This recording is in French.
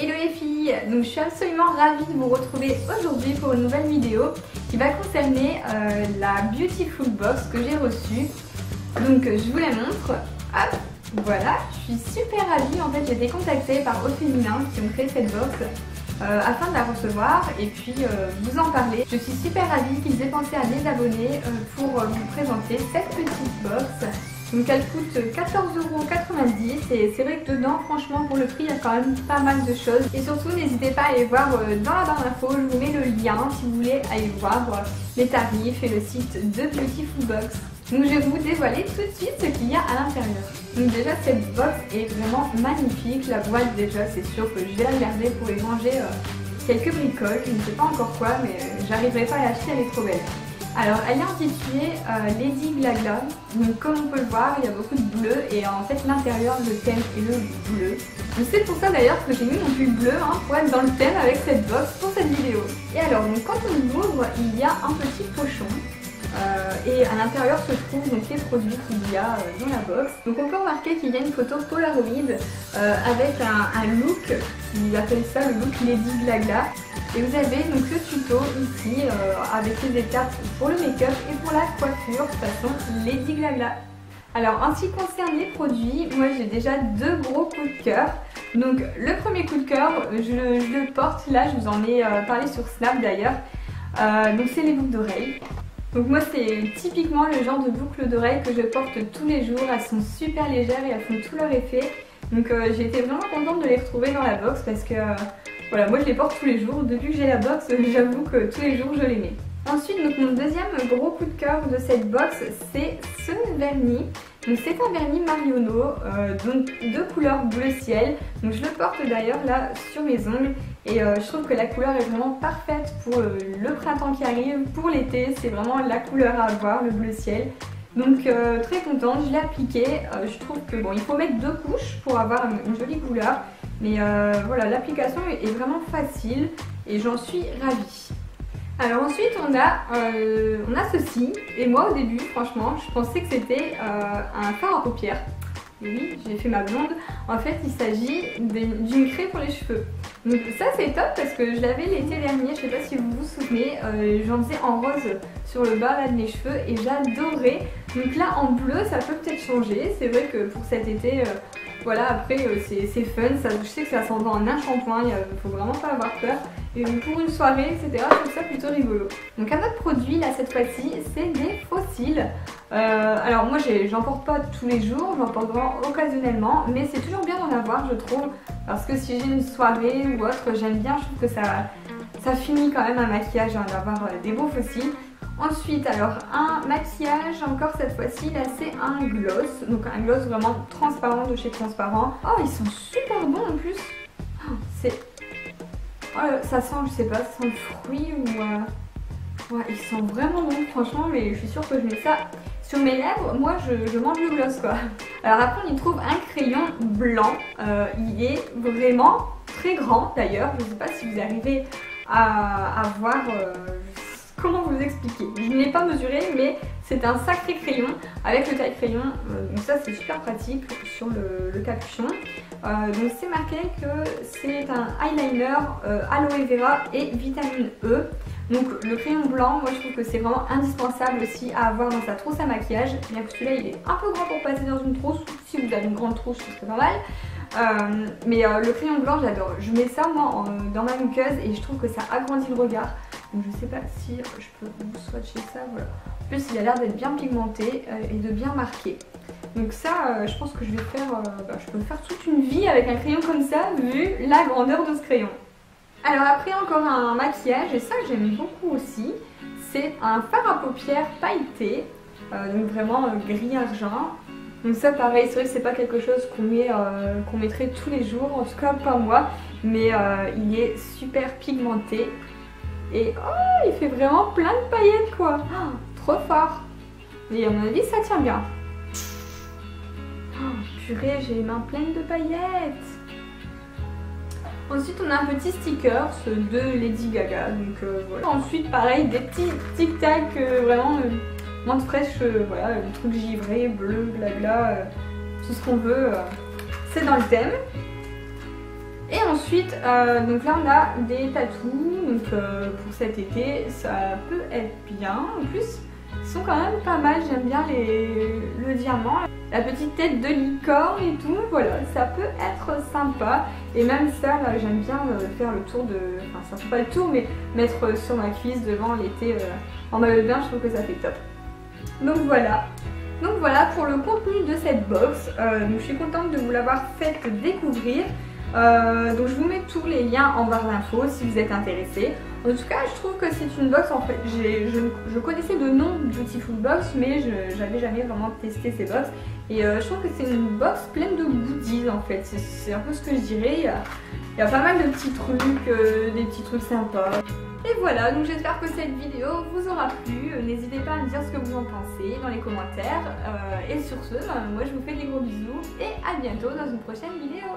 Hello les filles, donc je suis absolument ravie de vous retrouver aujourd'hui pour une nouvelle vidéo qui va concerner la Beautiful Box que j'ai reçue. Donc je vous la montre. Hop, voilà, je suis super ravie. En fait, j'ai été contactée par Au Féminin qui ont créé cette box afin de la recevoir et puis vous en parler. Je suis super ravie qu'ils aient pensé à mes abonnés pour vous présenter cette petite box. Donc elle coûte 14,90 € et c'est vrai que dedans, franchement, pour le prix, il y a quand même pas mal de choses. Et surtout, n'hésitez pas à aller voir dans la barre d'infos, je vous mets le lien si vous voulez aller voir les tarifs et le site de Beautiful Box. Donc je vais vous dévoiler tout de suite ce qu'il y a à l'intérieur. Donc déjà, cette box est vraiment magnifique. La boîte, déjà, c'est sûr que je vais la garder pour y ranger quelques bricoles. Je ne sais pas encore quoi, mais j'arriverai pas à l'acheter, elle est trop belle. Alors elle est intitulée Lady Glagla, donc comme on peut le voir il y a beaucoup de bleu et en fait l'intérieur le thème est le bleu. Donc c'est pour ça d'ailleurs que j'ai mis mon pull bleu pour être dans le thème avec cette box pour cette vidéo. Et alors donc quand on ouvre il y a un petit pochon et à l'intérieur se trouvent donc les produits qu'il y a dans la box. Donc on peut remarquer qu'il y a une photo Polaroid avec un look, ils appellent ça le look Lady Glagla. Et vous avez donc le tuto ici avec les étapes pour le make-up et pour la coiffure façon Lady Glagla. Alors en ce qui concerne les produits, moi j'ai déjà deux gros coups de cœur. Donc le premier coup de cœur, je le porte là, je vous en ai parlé sur Snap d'ailleurs. Donc c'est les boucles d'oreilles. Donc moi c'est typiquement le genre de boucles d'oreilles que je porte tous les jours. Elles sont super légères et elles font tout leur effet. Donc j'ai été vraiment contente de les retrouver dans la box parce que voilà, moi je les porte tous les jours. Depuis que j'ai la box, j'avoue que tous les jours je les mets. Ensuite, donc mon deuxième gros coup de cœur de cette box, c'est ce vernis. Donc c'est un vernis Marionneau, donc de couleur bleu ciel. Donc je le porte d'ailleurs là sur mes ongles et je trouve que la couleur est vraiment parfaite pour le printemps qui arrive, pour l'été. C'est vraiment la couleur à avoir, le bleu ciel. Donc très contente, je l'ai appliqué. Je trouve que bon, il faut mettre deux couches pour avoir une jolie couleur. Mais voilà, l'application est vraiment facile et j'en suis ravie. Alors ensuite on a ceci, et moi au début franchement je pensais que c'était un fard à paupières. Et oui, j'ai fait ma blonde. En fait il s'agit d'une craie pour les cheveux. Donc ça c'est top parce que je l'avais l'été dernier, je sais pas si vous vous souvenez, j'en faisais en rose sur le bas là de mes cheveux et j'adorais. Donc là en bleu ça peut peut-être changer, c'est vrai que pour cet été... voilà, après c'est fun, je sais que ça s'en va en un shampoing, il faut vraiment pas avoir peur. Et pour une soirée, etc., je trouve ça plutôt rigolo. Donc un autre produit, là cette fois-ci, c'est des fossiles. Alors moi j'en porte pas tous les jours, j'en porte vraiment occasionnellement, mais c'est toujours bien d'en avoir je trouve. Parce que si j'ai une soirée ou autre, j'aime bien, je trouve que ça finit quand même un maquillage d'avoir des beaux fossiles. Ensuite, alors un maquillage, encore cette fois-ci, là c'est un gloss. Donc un gloss vraiment transparent de chez Transparent. Oh, ils sont super bons en plus. Ça sent, je sais pas, ça sent le fruit ou... Ouais, ils sont vraiment bons franchement, mais je suis sûre que je mets ça sur mes lèvres. Moi, je mange le gloss quoi. Alors après, on y trouve un crayon blanc. Il est vraiment très grand d'ailleurs. Je sais pas si vous arrivez à voir... comment vous expliquer? Je ne l'ai pas mesuré, mais c'est un sacré crayon avec le taille-crayon. Donc ça c'est super pratique sur le capuchon. Donc c'est marqué que c'est un eyeliner aloe vera et vitamine E. Donc le crayon blanc, moi je trouve que c'est vraiment indispensable aussi à avoir dans sa trousse à maquillage. Bien que celui-là il est un peu grand pour passer dans une trousse. Si vous avez une grande trousse, ce serait pas mal. Mais le crayon blanc j'adore. Je mets ça moi dans ma muqueuse et je trouve que ça agrandit le regard. Donc je sais pas si je peux vous swatcher ça, voilà. En plus il a l'air d'être bien pigmenté et de bien marqué. Donc ça je pense que je vais faire, je peux faire toute une vie avec un crayon comme ça vu la grandeur de ce crayon. Alors après encore un maquillage et ça que j'aime beaucoup aussi, c'est un fard à paupières pailleté, donc vraiment gris argent. Donc ça pareil, c'est vrai que c'est pas quelque chose qu'on mettrait tous les jours, en tout cas pas moi, mais il est super pigmenté. Et oh, il fait vraiment plein de paillettes quoi. Oh, trop fort. Et à mon avis ça tient bien. Oh, purée, j'ai les mains pleines de paillettes. Ensuite on a un petit sticker de Lady Gaga. Donc voilà. Ensuite pareil des petits tic tac vraiment menthe fraîche, voilà, le truc givré, bleu, blabla, tout ce qu'on veut. C'est dans le thème. Et ensuite ensuite, donc là on a des tatous, donc pour cet été ça peut être bien. En plus ils sont quand même pas mal, j'aime bien le diamant, la petite tête de licorne et tout, voilà, ça peut être sympa. Et même ça là j'aime bien faire le tour de, enfin ça fait pas le tour mais mettre sur ma cuisse devant l'été en maillot de bain, je trouve que ça fait top. Donc voilà pour le contenu de cette box. Donc je suis contente de vous l'avoir fait découvrir. Donc je vous mets tous les liens en barre d'infos si vous êtes intéressés. En tout cas je trouve que c'est une box, en fait je connaissais de nom Beautiful Box mais j'avais jamais vraiment testé ces box. Et je trouve que c'est une box pleine de goodies en fait, c'est un peu ce que je dirais. Il y a pas mal de petits trucs, des petits trucs sympas. Et voilà, donc j'espère que cette vidéo vous aura plu. N'hésitez pas à me dire ce que vous en pensez dans les commentaires. Et sur ce, moi je vous fais des gros bisous et à bientôt dans une prochaine vidéo.